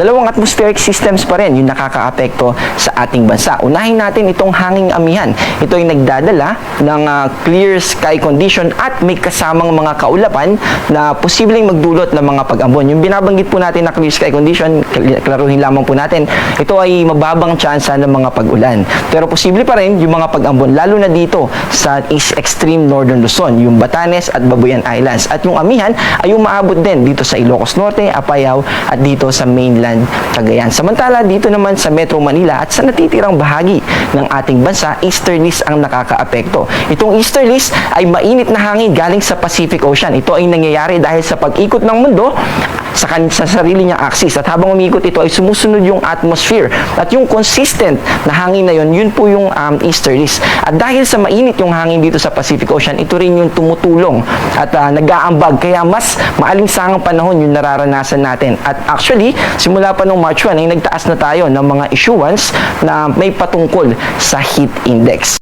dalawang atmospheric systems pa rin yung nakakaapekto sa ating bansa. Unahin natin itong hanging amihan. Ito ay nagdadala ng clear sky condition at may kasamang mga kaulapan na posibleng magdulot ng mga pag-ambon. Yung binabanggit po natin na clear sky condition, klaruhin lamang po natin, ito ay mababang tsansa ng mga pag-ulan. Pero posible pa rin yung mga pag-ambon, lalo na dito sa extreme northern Luzon, yung Batanes at Babuyan Islands. At yung amihan ay umaabot din dito sa Ilocos Norte, Apayao at dito sa mainland Cagayan. Samantala, dito naman sa Metro Manila at sa natitirang bahagi ng ating bansa, easterlies ang nakakaapekto. Itong easterlies ay mainit na hangin galing sa Pacific Ocean. Ito ay nangyayari dahil sa pag-ikot ng mundo sa sarili niyang axis, at habang umikot ito ay sumusunod yung atmosphere at yung consistent na hangin na yun po yung easterlies. At dahil sa mainit yung hangin dito sa Pacific Ocean, ito rin yung tumutulong at nag-aambag, kaya mas maalinsangang panahon yung nararanasan natin. At actually, simula pa nung March 1 ay nagtaas na tayo ng mga issuance na may patungkol sa heat index.